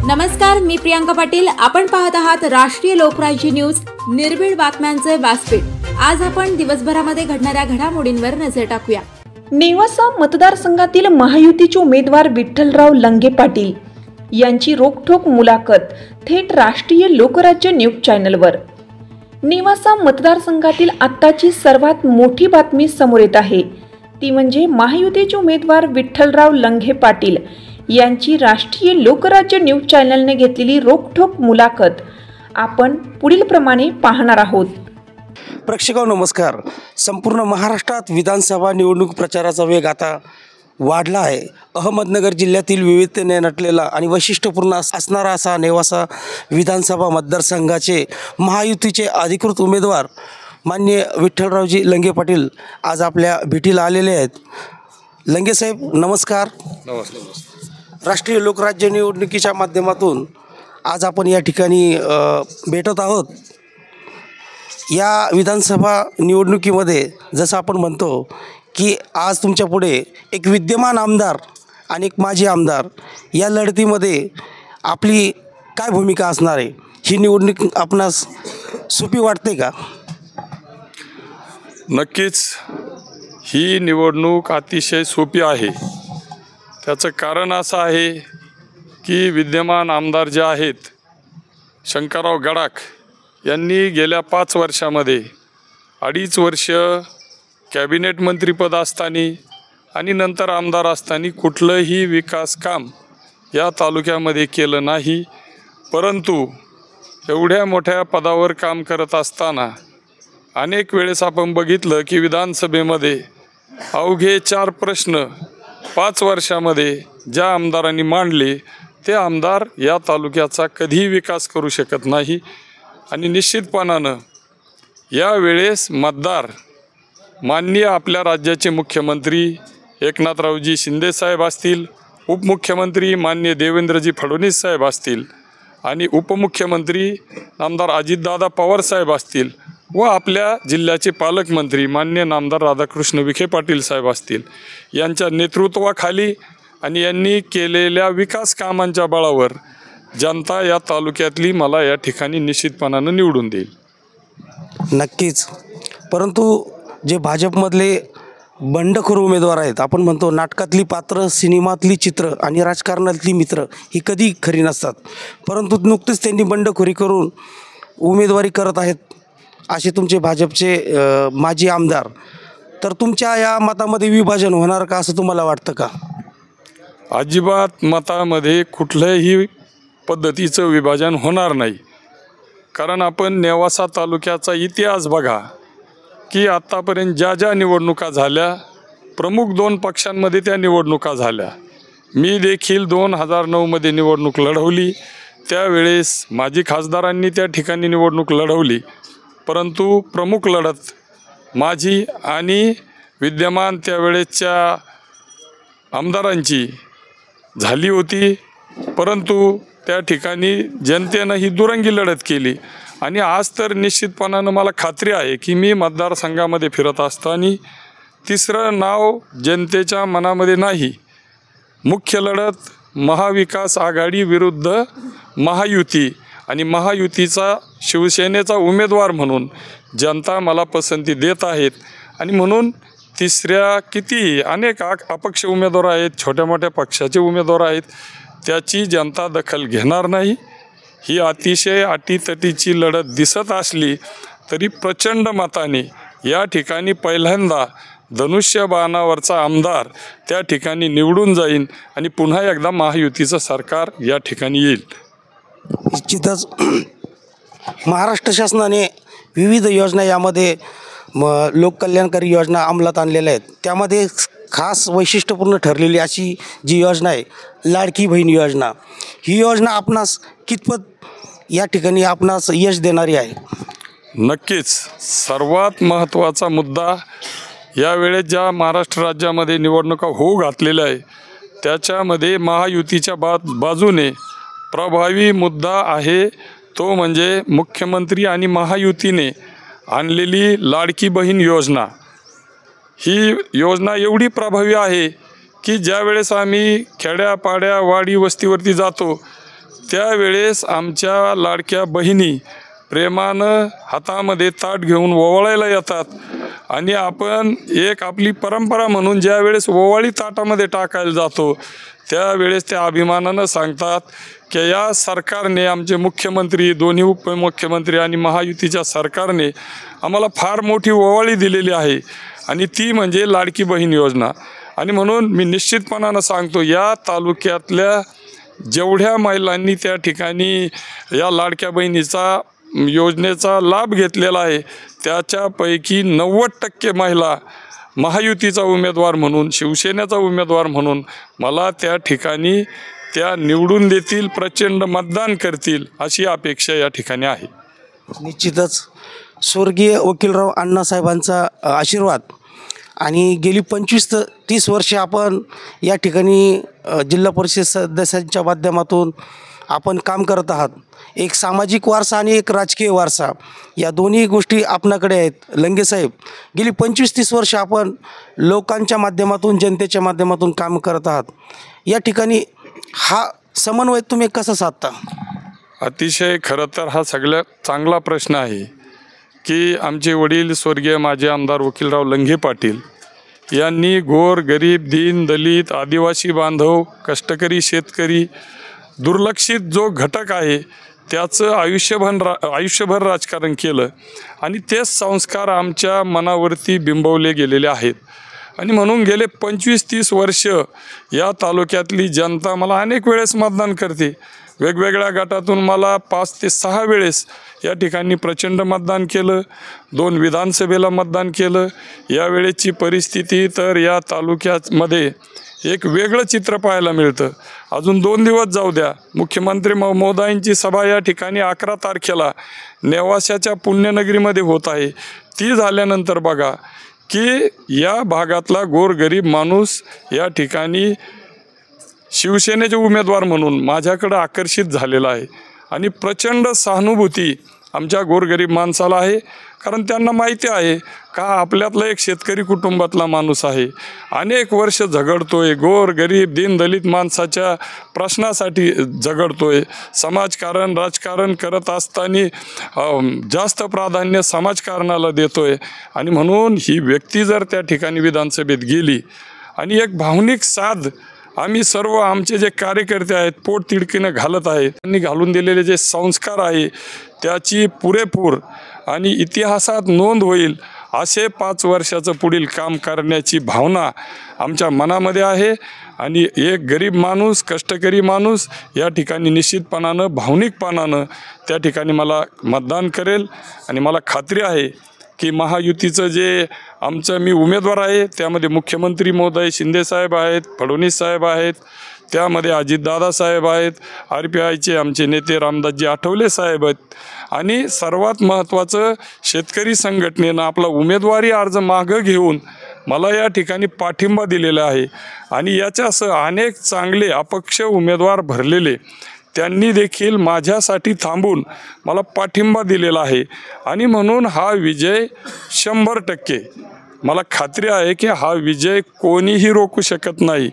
नमस्कार, मी प्रियांका पाटील. आपण पाहत आहात राष्ट्रीय लोकराज्य न्यूज, निर्भीड बातम्यांचे व्यासपीठ. आज आपण दिवसभरामध्ये घडणाऱ्या घडामोडींवर नजर टाकूया. नेवासा मतदारसंघातील महायुतीचे उमेदवार विठ्ठलराव लंगे पाटील यांची रोखठोक मुलाखत थेट राष्ट्रीय लोकराज्य न्यूज चॅनलवर. नेवासा मतदारसंघातील आत्ताची सर्वात मोठी बातमी समोर येत आहे, ती म्हणजे महायुतीचे उमेदवार विठ्ठलराव लंगे पाटील यांची राष्ट्रीय लोकराज्य न्यूज चॅनलने घेतलेली रोखठोक मुलाखत आपण पुढील प्रमाणे पाहणार आहोत. प्रेक्षकांनो नमस्कार. संपूर्ण महाराष्ट्रात विधानसभा निवडणूक प्रचाराचा वेग आता वाढला आहे. अहमदनगर जिल्ह्यातील विविधतेने नटलेला आणि वैशिष्ट्यपूर्ण असणारा असा नेवासा विधानसभा मतदारसंघाचे महायुतीचे अधिकृत उमेदवार माननीय विठ्ठलरावजी लंगे पाटील आज आपल्या भेटीला आलेले आहेत. लंगे साहेब नमस्कार. नमस्कार. राष्ट्रीय लोकराज्य निवडणुकीच्या माध्यमातून आज आपण या ठिकाणी भेटत आहोत. या विधानसभा निवडणुकीमध्ये जसं आपण म्हणतो की आज तुमच्या पुढे एक विद्यमान आमदार आणि एक माजी आमदार या लढतीमध्ये आपली काय भूमिका असणार आहे, ही निवडणूक आपणास सोपी वाटते का? नक्कीच ही निवडणूक अतिशय सोपी आहे. त्याचं कारण असं आहे की विद्यमान आमदार जे आहेत शंकरराव गडाख यांनी गेल्या 5 वर्षामध्ये 2.5 वर्ष कॅबिनेट मंत्रीपद असताना आणि नंतर आमदार असताना कुठलंही विकास काम या तालुक्यामध्ये केलं नाही. परंतु एवढ्या मोठ्या पदावर काम करत असताना अनेक वेळेस आपण बघितलं की विधानसभेमध्ये अवघे 4 प्रश्न 5 वर्षामध्ये ज्या आमदारांनी मांडले ते आमदार या तालुक्याचा कधीही विकास करू शकत नाही. आणि निश्चितपणानं यावेळेस मतदार माननीय आपल्या राज्याचे मुख्यमंत्री एकनाथरावजी शिंदेसाहेब असतील, उपमुख्यमंत्री माननीय देवेंद्रजी फडणवीस साहेब असतील आणि उपमुख्यमंत्री नामदार अजितदादा पवारसाहेब असतील व आपल्या जिल्ह्याचे पालकमंत्री माननीय नामदार राधाकृष्ण विखे पाटील साहेब असतील यांच्या नेतृत्वाखाली आणि यांनी केलेल्या विकास कामांच्या बळावर जनता या तालुक्यातली मला या ठिकाणी निश्चितपणानं निवडून देईल. नक्कीच. परंतु जे भाजपमधले बंडखोर उमेदवार आहेत, आपण म्हणतो नाटकातली पात्र, सिनेमातली चित्र आणि राजकारणातली मित्र ही कधी खरी नसतात, परंतु नुकतेच त्यांनी बंडखोरी करून उमेदवारी करत आहेत असे तुमचे भाजपचे माजी आमदार. तर तुमच्या या मतामध्ये विभाजन होणार का असं तुम्हाला वाटतं का? अजिबात मतामध्ये कुठल्याही पद्धतीचं विभाजन होणार नाही. कारण आपण नेवासा तालुक्याचा इतिहास बघा की आत्तापर्यंत ज्या निवडणुका झाल्या प्रमुख 2 पक्षांमध्ये त्या निवडणुका झाल्या. मी देखील 2009मध्ये निवडणूक लढवली. त्यावेळेस माजी खासदारांनी त्या ठिकाणी निवडणूक लढवली, परंतु प्रमुख लढत माझी आणि विद्यमान त्यावेळेसच्या आमदारांची झाली होती. परंतु त्या ठिकाणी जनतेनं ही दुरंगी लढत केली. आणि आज तर निश्चितपणानं मला खात्री आहे की मी मतदारसंघामध्ये फिरत असताना तिसरं नाव जनतेच्या मनामध्ये नाही. मुख्य लढत महाविकास आघाडी विरुद्ध महायुती आणि महायुतीचा शिवसेनेचा उमेदवार म्हणून जनता मला पसंती देत आहेत. आणि म्हणून तिसऱ्या किती अनेक अपक्ष उमेदवार आहेत, छोट्या मोठ्या पक्षाचे उमेदवार आहेत, त्याची जनता दखल घेणार नाही. ही अतिशय अटीतटीची लढत दिसत असली तरी प्रचंड मताने या ठिकाणी पहिल्यांदा धनुष्यबाणावरचा आमदार त्या ठिकाणी निवडून जाईन आणि पुन्हा एकदा महायुतीचं सरकार या ठिकाणी येईल. निश्चितच महाराष्ट्र शासनाने विविध योजना यामध्ये लोककल्याणकारी योजना अंमलात आणलेल्या आहेत. त्यामध्ये खास वैशिष्ट्यपूर्ण ठरलेली अशी जी योजना आहे लाडकी बहीण योजना, ही योजना आपणास कितपत या ठिकाणी आपणास यश देणारी आहे? नक्कीच. सर्वात महत्त्वाचा मुद्दा यावेळेस ज्या महाराष्ट्र राज्यामध्ये निवडणुका होऊ घातलेल्या आहे त्याच्यामध्ये महायुतीच्या बाजूने प्रभावी मुद्दा आहे, तो म्हणजे मुख्यमंत्री आणि महायुतीने आणलेली लाडकी बहीण योजना. ही योजना एवढी प्रभावी आहे की ज्या वेळेस आम्ही खेड्यापाड्या वाडी वस्तीवरती जातो त्यावेळेस आमच्या लाडक्या बहिणी प्रेमानं हातामध्ये ताट घेऊन ओवाळायला येतात आणि आपण एक आपली परंपरा म्हणून ज्या वेळेस ओवाळी ताटामध्ये टाकायला जातो त्यावेळेस त्या अभिमानानं सांगतात की या सरकारने, आमचे मुख्यमंत्री, दोन्ही उपमुख्यमंत्री आणि महायुतीच्या सरकारने आम्हाला फार मोठी ओवाळी दिलेली आहे आणि ती म्हणजे लाडकी बहीण योजना. आणि म्हणून मी निश्चितपणानं सांगतो, या तालुक्यातल्या जेवढ्या महिलांनी त्या ठिकाणी या लाडक्या बहिणीचा योजनेचा लाभ घेतलेला आहे त्याच्यापैकी 90% महिला महायुतीचा उमेदवार म्हणून, शिवसेनेचा उमेदवार म्हणून मला त्या ठिकाणी त्या निवडून देतील, प्रचंड मतदान करतील अशी अपेक्षा या ठिकाणी आहे. निश्चितच स्वर्गीय वकीलराव अण्णासाहेबांचा आशीर्वाद आणि गेली 25 ते 30 वर्षे आपण या ठिकाणी जिल्हा परिषद सदस्यांच्या माध्यमातून आपण काम करत आहात. एक सामाजिक वारसा आणि एक राजकीय वारसा या दोन्ही गोष्टी आपणाकडे आहेत. लंगेसाहेब, गेली 25-30 वर्ष आपण लोकांच्या माध्यमातून, जनतेच्या माध्यमातून काम करत आहात. या ठिकाणी हा समन्वय तुम्ही कसा साधता? अतिशय खरं तर हा सगळ्यात चांगला प्रश्न आहे की आमचे वडील स्वर्गीय माजी आमदार वकीलराव लंगे पाटील यांनी गोर गरीब, दीन दलित, आदिवासी बांधव, कष्टकरी शेतकरी, दुर्लक्षित जो घटक आहे त्याचं आयुष्यभर राजकारण केलं आणि तेच संस्कार आमच्या मनावरती बिंबवले गेलेले आहेत. आणि म्हणून गेले 25-30 वर्ष या तालुक्यातली जनता मला अनेक वेळेस मतदान करते. वेगवेगळ्या गटातून मला 5 ते 6 वेळेस या ठिकाणी प्रचंड मतदान केलं. 2 विधानसभेला मतदान केलं. यावेळेची परिस्थिती तर या तालुक्यामध्ये एक वेगळं चित्र पाहायला मिळतं. अजून 2 दिवस जाऊ द्या, मुख्यमंत्री महोदयांची सभा या ठिकाणी 11 तारखेला नेवाशाच्या पुण्यनगरीमध्ये होत आहे. ती झाल्यानंतर बघा की या भागातला गोरगरीब माणूस या ठिकाणी शिवसेनेचे उमेदवार म्हणून माझ्याकडं आकर्षित झालेला आहे आणि प्रचंड सहानुभूती आमच्या गोरगरीब माणसाला आहे. कारण त्यांना माहिती आहे का आपल्यातला एक शेतकरी कुटुंबातला माणूस आहे, अनेक वर्ष झगडतोय, गोरगरीब दीनदलित माणसाच्या प्रश्नासाठी झगडतोय, समाजकारण राजकारण करत असताना जास्त प्राधान्य समाजकारणाला देतोय. आणि म्हणून ही व्यक्ती जर त्या ठिकाणी विधानसभेत गेली आणि एक भावनिक साथ आम्ही सर्व आमचे जे कार्यकर्ते आहेत पोट तिडकीनं घालत आहेत, त्यांनी घालून दिलेले जे संस्कार आहे त्याची पुरेपूर आणि इतिहासात नोंद होईल असे 5 वर्षाचं पुढील काम करण्याची भावना आमच्या मनामध्ये आहे. आणि एक गरीब माणूस, कष्टकरी माणूस या ठिकाणी निश्चितपणानं, भावनिकपणानं त्या ठिकाणी मला मतदान करेल. आणि मला खात्री आहे की महायुतीचं जे आमचं मी उमेदवार आहे त्यामध्ये मुख्यमंत्री महोदय शिंदेसाहेब आहेत, फडणवीस साहेब आहेत, त्यामध्ये अजितदादा साहेब आहेत, RPIचे आमचे नेते रामदासजी आठवले साहेब आहेत आणि सर्वात महत्त्वाचं शेतकरी संघटनेनं आपला उमेदवारी अर्ज मागं घेऊन मला या ठिकाणी पाठिंबा दिलेला आहे. आणि याच्यासह अनेक चांगले अपक्ष उमेदवार भरलेले त्यांनी देखील माझ्यासाठी थांबून मला पाठिंबा दिलेला आहे. आणि म्हणून हा विजय 100% मला खात्री आहे की हा विजय कोणीही रोखू शकत नाही.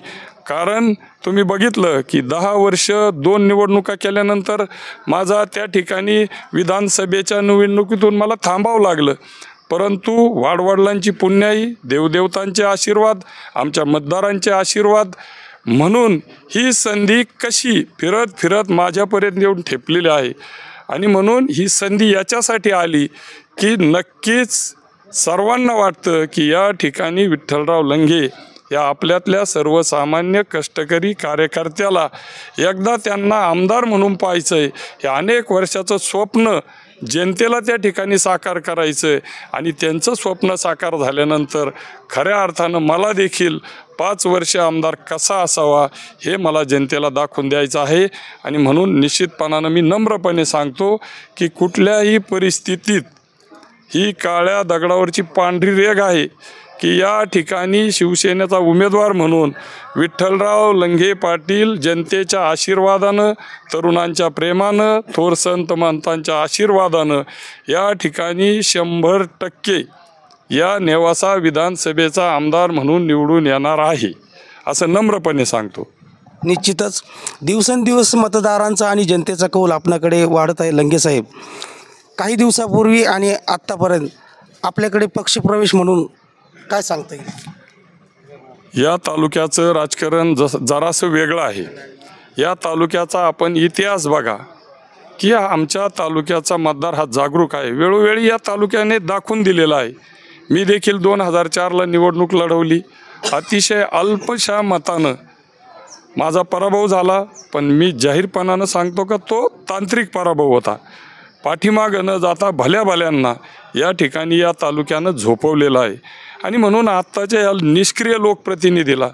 कारण तुम्ही बघितलं की 10 वर्ष 2 निवडणुका केल्यानंतर माझा त्या ठिकाणी विधानसभेच्या निवडणुकीतून मला थांबावं लागलं. परंतु वाडवडिलांची पुण्याई, देवदेवतांचे आशीर्वाद, आमच्या मतदारांचे आशीर्वाद म्हणून ही संधी कशी फिरत फिरत माझ्यापर्यंत येऊन ठेपलेली आहे. आणि म्हणून ही संधी याच्यासाठी आली की नक्कीच सर्वांना वाटतं की या ठिकाणी विठ्ठलराव लंगे या आपल्यातल्या सर्वसामान्य कष्टकरी कार्यकर्त्याला एकदा त्यांना आमदार म्हणून पाहायचं आहे. हे अनेक वर्षाचं स्वप्न जनतेला त्या ठिकाणी साकार करायचं आहे. आणि त्यांचं स्वप्न साकार झाल्यानंतर खऱ्या अर्थानं मला देखील 5 वर्ष आमदार कसा असावा हे मला जनतेला दाखवून द्यायचं आहे. आणि म्हणून निश्चितपणानं मी नम्रपणे सांगतो की कुठल्याही परिस्थितीत ही काळ्या दगडावरची पांढरी रेघ आहे की या ठिकाणी शिवसेनेचा उमेदवार म्हणून विठ्ठलराव लंगे पाटील जनतेच्या आशीर्वादानं, तरुणांच्या प्रेमानं, थोर संत महंतांच्या आशीर्वादानं या ठिकाणी 100% या नेवासा विधानसभेचा आमदार म्हणून निवडून येणार आहे असं नम्रपणे सांगतो. निश्चितच दिवसेंदिवस मतदारांचा आणि जनतेचा कौल आपल्याकडे वाढत आहे. लंगेसाहेब, काही दिवसापूर्वी आणि आत्तापर्यंत आपल्याकडे पक्षप्रवेश म्हणून काय सांगता येईल? या तालुक्याचं राजकारण जरासं वेगळं आहे. या तालुक्याचा आपण इतिहास बघा की आमच्या तालुक्याचा मतदार हा जागरूक आहे. वेळोवेळी या तालुक्याने दाखवून दिलेला आहे. मी देखील 2004ला निवडणूक लढवली. अतिशय अल्पशा मतानं माझा पराभव झाला, पण मी जाहीरपणानं सांगतो का तो तांत्रिक पराभव होता. पाठीमागं न जाता भल्या भल्यांना या ठिकाणी या तालुक्यानं झोपवलेलं आहे. आणि म्हणून आत्ताच्या या निष्क्रिय लोकप्रतिनिधीला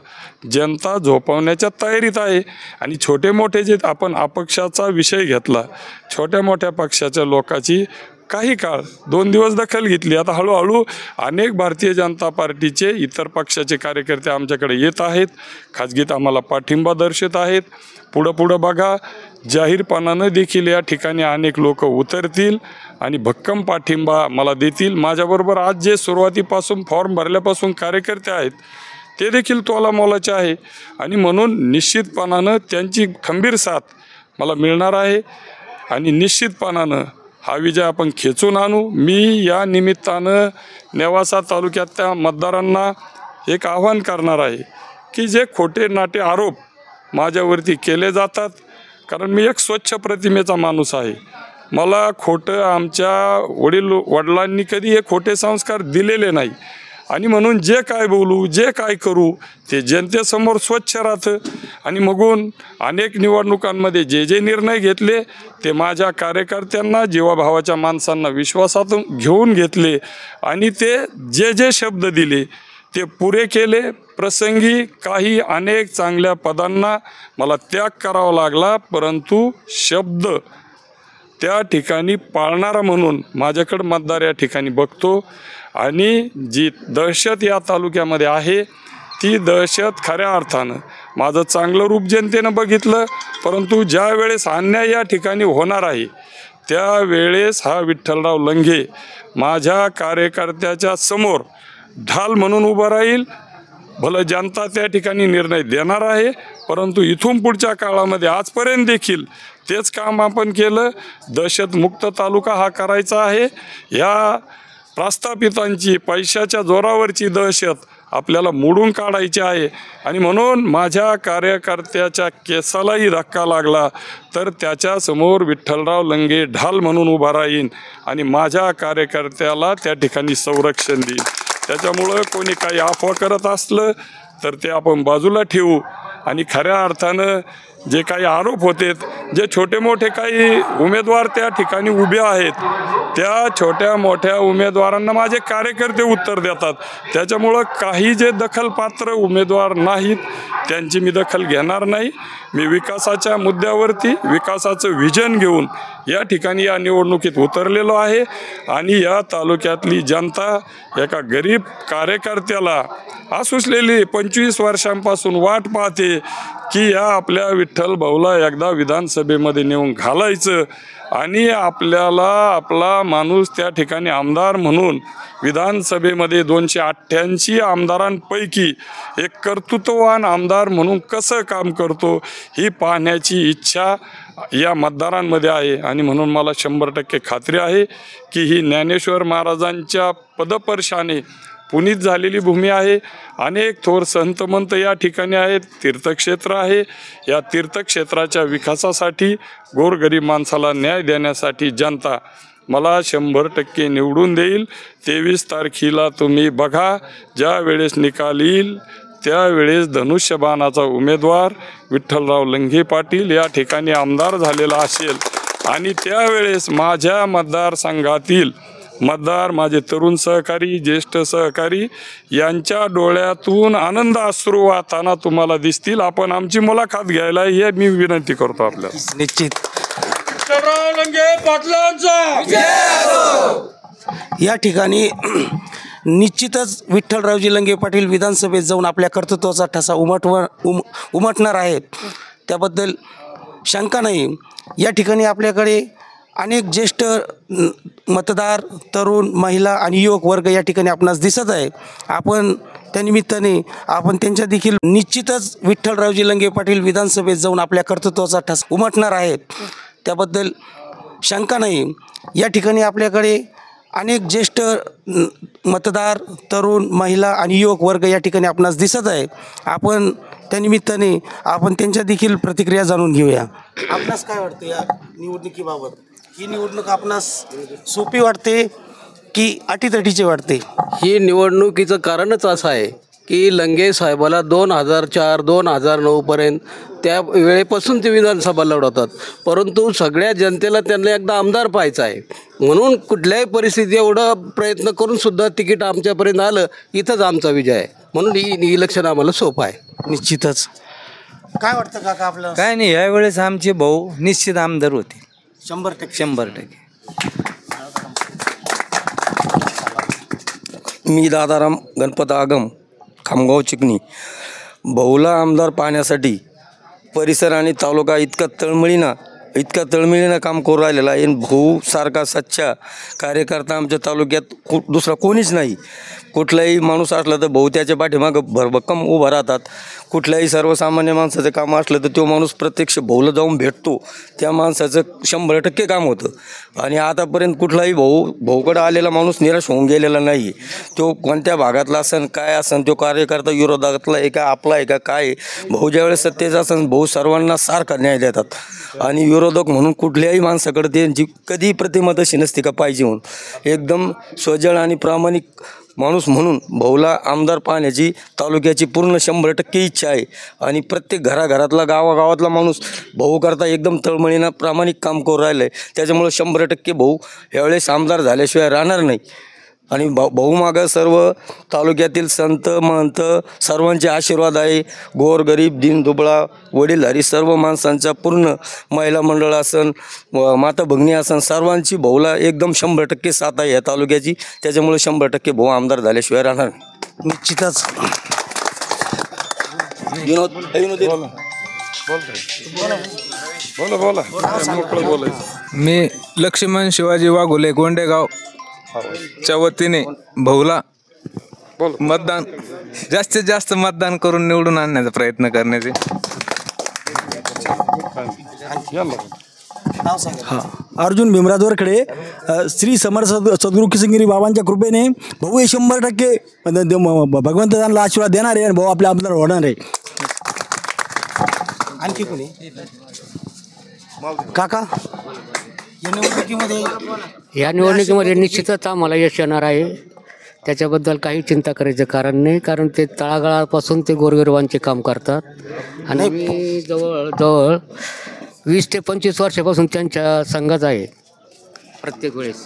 जनता झोपवण्याच्या तयारीत आहे. आणि छोटे मोठे जे आपण अपक्षाचा विषय घेतला, छोट्या मोठ्या पक्षाच्या लोकांची काही काळ 2 दिवस दखल घेतली. आता हळूहळू अनेक भारतीय जनता पार्टीचे इतर पक्षाचे कार्यकर्ते आमच्याकडे येत आहेत, खाजगीत आम्हाला पाठिंबा दर्शवत आहेत. पुढं बघा, जाहीरपणानं देखील या ठिकाणी अनेक लोक उतरतील आणि भक्कम पाठिंबा मला देतील. माझ्याबरोबर आज जे सुरुवातीपासून फॉर्म भरल्यापासून कार्यकर्ते आहेत ते देखील तोलामोलाचे आहे. आणि म्हणून निश्चितपणानं त्यांची खंबीर साथ मला मिळणार आहे आणि निश्चितपणानं हा विजय आपण खेचून आणू. मी या निमित्तानं नेवासा तालुक्यातल्या मतदारांना एक आव्हान करणार आहे की जे खोटे नाटे आरोप माझ्यावरती केले जातात, कारण मी एक स्वच्छ प्रतिमेचा माणूस आहे. मला खोटं आमच्या वडिलांनी कधी हे खोटे संस्कार दिलेले नाही. आणि म्हणून जे काय बोलू, जे काय करू ते जनतेसमोर स्वच्छ राहतं. आणि मगून अनेक निवडणुकांमध्ये जे जे निर्णय घेतले ते माझ्या कार्यकर्त्यांना, जीवाभावाच्या माणसांना विश्वासातून घेऊन घेतले आणि ते जे जे शब्द दिले ते पुरे केले. प्रसंगी काही अनेक चांगल्या पदांना मला त्याग करावा लागला, परंतु शब्द त्या ठिकाणी पाळणारा म्हणून माझ्याकडं मतदार या ठिकाणी बघतो. आणि जी दहशत या तालुक्यामध्ये आहे ती दहशत खऱ्या अर्थानं माझं चांगलं रूप जनतेनं बघितलं, परंतु ज्या वेळेस अन्याय या ठिकाणी होणार आहे त्यावेळेस हा विठ्ठलराव लंगे माझ्या कार्यकर्त्याच्या समोर ढाल म्हणून उभा राहील. भलं जनता त्या ठिकाणी निर्णय देणार आहे, परंतु इथून पुढच्या काळामध्ये आजपर्यंत देखील तेच काम आपण केलं. दहशतमुक्त तालुका हा करायचा आहे. या प्रस्थापितांची पैशाच्या जोरावरची दहशत आपल्याला मोडून काढायची आहे. आणि म्हणून माझ्या कार्यकर्त्याच्या केसालाही धक्का लागला तर त्याच्यासमोर विठ्ठलराव लंगे ढाल म्हणून उभा राहीन आणि माझ्या कार्यकर्त्याला त्या ठिकाणी संरक्षण देईल. त्याच्यामुळं कोणी काही अफवा करत असलं तर ते आपण बाजूला ठेवू आणि खऱ्या अर्थानं जे काही आरोप होते, जे छोटे मोठे काही उमेदवार त्या ठिकाणी उभे आहेत त्या छोट्या मोठ्या उमेदवारांना माझे कार्यकर्ते उत्तर देतात. त्याच्यामुळं काही जे दखलपात्र उमेदवार नाहीत त्यांची मी दखल घेणार नाही. मी विकासाच्या मुद्द्यावरती विकासाचं व्हिजन घेऊन या ठिकाणी या निवडणुकीत उतरलेलो आहे. आणि या तालुक्यातली जनता एका गरीब कार्यकर्त्याला आसुसलेली 25 वर्षांपासून वाट पाहते की या आपल्या विठ्ठल भाऊला एकदा विधानसभेमध्ये नेऊन घालायचं आणि आपल्याला आपला माणूस त्या ठिकाणी आमदार म्हणून विधानसभेमध्ये 288 आमदारांपैकी एक कर्तृत्ववान आमदार म्हणून कसं काम करतो ही पाहण्याची इच्छा या मतदारांमध्ये आहे. आणि म्हणून मला 100% खात्री आहे की ही ज्ञानेश्वर महाराजांच्या पदस्पर्शाने पुनीत झालेली भूमी आहे. अनेक थोर संतमंत या ठिकाणी आहेत. तीर्थक्षेत्र आहे. या तीर्थक्षेत्राच्या विकासासाठी गोरगरीब माणसाला न्याय देण्यासाठी जनता मला 100% निवडून देईल. 23 तारखेला तुम्ही बघा, ज्या वेळेस निकाल येईल त्यावेळेस धनुष्यबाणाचा उमेदवार विठ्ठलराव लंगे पाटील या ठिकाणी आमदार झालेला असेल. आणि त्यावेळेस माझ्या मतदारसंघातील मतदार, माझे तरुण सहकारी, ज्येष्ठ सहकारी यांच्या डोळ्यातून आनंद अश्रू वाहताना तुम्हाला दिसतील. आपण आमची मुलाखत घ्यायला हे मी विनंती करतो आपल्याला. निश्चित लंगे पाटलांचा या ठिकाणी निश्चितच विठ्ठलरावजी लंगे पाटील विधानसभेत जाऊन आपल्या कर्तृत्वाचा ठसा उमटणार आहेत, त्याबद्दल शंका नाही. या ठिकाणी आपल्याकडे अनेक ज्येष्ठ मतदार, तरुण, महिला आणि युवक वर्ग या ठिकाणी आपणास दिसत आहे. आपण त्यानिमित्ताने आपण त्यांच्या देखील निश्चितच विठ्ठलरावजी लंगे पाटील विधानसभेत जाऊन आपल्या कर्तृत्वाचा ठस उमटणार आहेत, त्याबद्दल शंका नाही. या ठिकाणी आपल्याकडे अनेक ज्येष्ठ मतदार, तरुण, महिला आणि युवक वर्ग या ठिकाणी आपणास दिसत आहे. आपण त्यानिमित्ताने आपण त्यांच्या देखील प्रतिक्रिया जाणून घेऊया. आपणास काय वाटतं या निवडणुकीबाबत? ही निवडणूक आपणास सोपी वाटते की अटीतटीची वाटते? ही निवडणुकीचं कारणच असं आहे की लंगे साहेबाला 2004-2009पर्यंत त्या वेळेपासून ते विधानसभा लढवतात, परंतु सगळ्या जनतेला त्यांना एकदा आमदार पाहायचं आहे. म्हणून कुठल्याही परिस्थितीत एवढं प्रयत्न करूनसुद्धा तिकीट आमच्यापर्यंत आलं, इथंच आमचा विजय आहे. म्हणून ही इलेक्शन आम्हाला सोपं आहे. निश्चितच. काय वाटतं काका आपलं? काय नाही, यावेळेस आमचे भाऊ निश्चित आमदार होते. 100%. मी दादाराम गणपत आगम, खामगाव चिकणी. भाऊला आमदार पाहण्यासाठी परिसर आणि तालुका इतका तळमळीनं काम करू राहिलेला आहे. भाऊ सारखा सच्चा कार्यकर्ता आमच्या तालुक्यात दुसरा कोणीच नाही. कुठलाही माणूस असला तर भाऊ त्याच्या पाठीमागं भरभक्कम उभा राहतात. कुठल्याही सर्वसामान्य माणसाचं काम असलं तर तो माणूस प्रत्यक्ष भाऊला जाऊन भेटतो. त्या माणसाचं 100% काम होतं. आणि आतापर्यंत कुठलाही भाऊकडं आलेला माणूस निराश होऊन गेलेला नाही. तो कोणत्या भागातला असन, काय असन, तो कार्यकर्ता विरोधातला आहे का, आपला आहे का, काय आहे. भाऊ ज्यावेळेस सत्तेचा असन, भाऊ सर्वांना सारखा न्याय देतात. आणि विरोधक म्हणून कुठल्याही माणसाकडे त्यांची कधी प्रतिमा तशी नसते का पाहिजे म्हणून. एकदम स्वजळ आणि प्रामाणिक माणूस म्हणून भाऊला आमदार पाहण्याची तालुक्याची पूर्ण 100% इच्छा आहे. आणि प्रत्येक घराघरातला गावागावातला माणूस भाऊ करता एकदम तळमळीनं प्रामाणिक काम करू राहिलं आहे. त्याच्यामुळं 100% भाऊ यावेळेस आमदार झाल्याशिवाय राहणार नाही. आणि भाऊ मागं सर्व तालुक्यातील संत महंत सर्वांचे आशीर्वाद आहे. गोरगरीब, दीनदुबळा, वडीलधारी सर्व माणसांचा, पूर्ण महिला मंडळ असन, माता भगिनी असन, सर्वांची भाऊला एकदम 100% साथ आहे या तालुक्याची. त्याच्यामुळे 100% भाऊ आमदार झाल्याशिवाय राहणार नाही. निश्चितच. मी लक्ष्मण शिवाजी वाघोले, गोंडेगाव च्या वतीने भाऊला मतदान, जास्तीत जास्त मतदान करून निवडून आणण्याचा प्रयत्न करण्याचे. अर्जुन भीमराज वरखडे. श्री समर्थ सद्गुरू किशनगिरी बाबांच्या कृपेने भाऊ हे 100% भगवंत त्यांना आशीर्वाद देणार आहे आणि भाऊ आपल्या आमदार होणार आहे. आणखी कोणी काका? या निवडणुकीमध्ये निश्चितच आम्हाला यश येणार आहे. त्याच्याबद्दल काही चिंता करायचं कारण नाही, कारण ते तळागाळापासून ते गोरगरिबांचे काम करतात. आणि मी जवळ 20 ते 25 वर्षापासून त्यांच्या संघात आहे प्रत्येक वेळेस.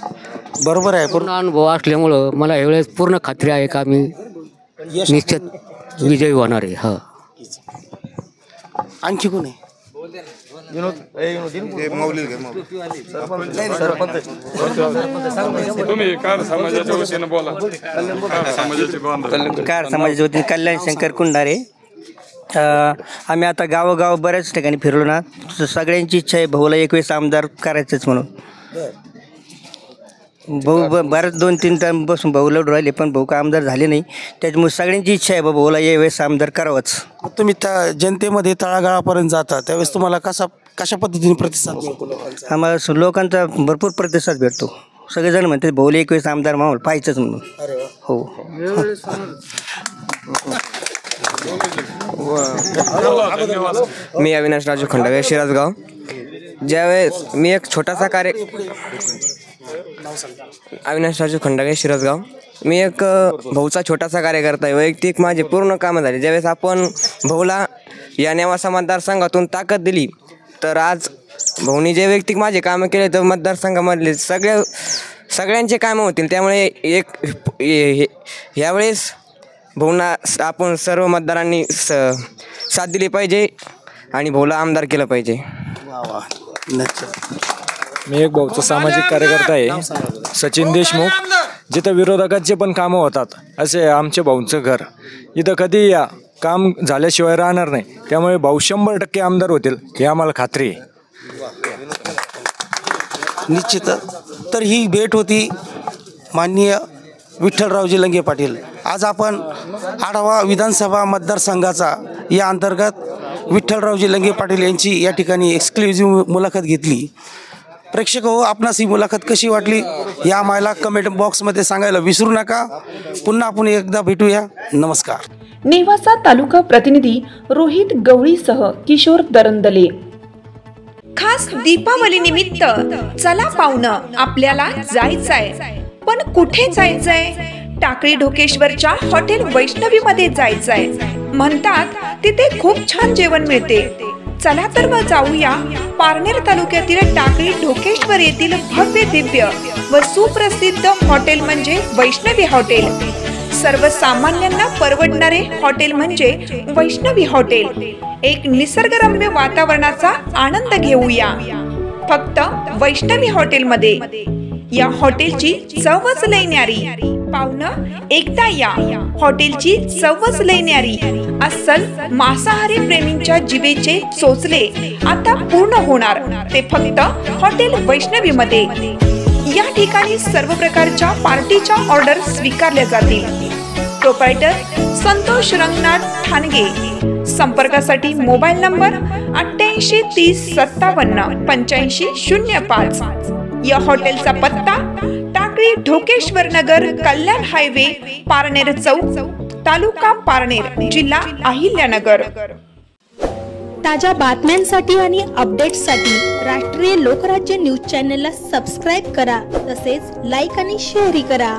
बरोबर आहे. पूर्ण अनुभव असल्यामुळं मला यावेळेस पूर्ण खात्री आहे का मी निश्चित विजयी होणार आहे. हा, आणखी कोणी? तुम्ही कार समाजाच्या वतीने बोला. कार समाजाच्या वतीने कल्याण शंकर कुंडारे. आम्ही आता गावोगाव बऱ्याच ठिकाणी फिरलो ना, सगळ्यांची इच्छा आहे भाऊला एक वेळेस आमदार करायचंच म्हणून. भाऊ बऱ्याच 2-3 टाइम बसून भाऊ लढू राहिले, पण भाऊ का आमदार झाले नाही. त्याच्यामुळे सगळ्यांची इच्छा आहे भाऊला यावेळेस आमदार करावंच. तुम्ही त्या जनतेमध्ये तळागाळापर्यंत जाता त्यावेळेस तुम्हाला कशा पद्धतीने प्रतिसाद मिळतो? आम्हाला लोकांचा भरपूर प्रतिसाद भेटतो. सगळेजण म्हणतात भाऊला एक वेळेस आमदार माहोल पाहायचंच म्हणून. हो. मी अविनाश राजू खंडागळे, शिराजगाव. ज्यावेळेस मी एक छोटासा अविनाश राजू खंडागळे, शिरसगाव. मी एक भाऊचा छोटासा कार्यकर्ता आहे. वैयक्तिक माझे पूर्ण कामं झाले. ज्यावेळेस आपण भाऊला या नेवासा मतदारसंघातून ताकद दिली, तर आज भाऊनी जे वैयक्तिक माझे कामं केले तर मतदारसंघामधले सगळ्यांचे कामं होतील. त्यामुळे ह्यावेळेस भाऊंना आपण सर्व मतदारांनी साथ दिली पाहिजे आणि भाऊला आमदार केलं पाहिजे. मी एक भाऊचा सामाजिक कार्यकर्ता आहे, सचिन देशमुख. जिथं विरोधकांचे पण कामं होतात असे आमचे भाऊंचं घर. इथं कधी या काम झाल्याशिवाय राहणार नाही. त्यामुळे भाऊ 100% आमदार होतील हे आम्हाला खात्री आहे. निश्चित. तर ही भेट होती माननीय विठ्ठलरावजी लंगे पाटील. आज आपण आढावा विधानसभा मतदारसंघाचा या अंतर्गत विठ्ठलरावजी लंगे पाटील यांची या ठिकाणी एक्सक्लुझिव्ह मुलाखत घेतली. प्रेक्षक हो, आपणास ही मुलाखत कशी वाटली या आम्हाला कमेंट बॉक्समध्ये सांगायला विसरू नका. पुन्हा आपण एकदा भेटूया. नमस्कार. नेवासा तालुका प्रतिनिधी रोहित गवळीसह किशोर दरंदले. खास दीपावली निमित्त चला पाहुणं आपल्याला जायचंय. पण कुठे जायचंय? टाकळी ढोकेश्वरच्या हॉटेल वैष्णवी मध्ये जायचंय. म्हणतात तिथे खूप छान जेवण मिळते. चला तर मग जाऊया पारनेर तालुक्यातील टाकळी ढोकेश्वर येथील भव्य दिव्य व सुप्रसिद्ध हॉटेल म्हणजे वैष्णवी हॉटेल. सर्वसामान्यांना परवडणारे हॉटेल म्हणजे वैष्णवी हॉटेल. एक निसर्गरम्य वातावरणाचा आनंद घेऊया फक्त वैष्णवी हॉटेलमध्ये. या हॉटेलची चवच लय न्यारी. पाहुणं एकदा या. हॉटेलची चवच लय न्यारी. अस्सल मांसाहारी प्रेमींच्या जिभेचे चोचले आता पूर्ण होणार ते फक्त हॉटेल वैष्णवी मध्ये. या ठिकाणी सर्व प्रकारच्या पार्टीच्या ऑर्डर स्वीकारल्या जातील. प्रोप्रायटर संतोष रंगनाथ ठाणगे. संपर्कासाठी मोबाईल नंबर 88 30 57 85 05. या हॉटेलचा पत्ता टाकळी ढोकेश्वर नगर, कल्याण हायवे, पारनेर चौक, तालुका पारनेर, जिल्हा अहिल्यानगर. ताज्या बातम्यांसाठी आणि अपडेट्ससाठी राष्ट्रीय लोकराज्य न्यूज चॅनलला सबस्क्राईब करा. तसेच लाईक आणि शेअरही करा.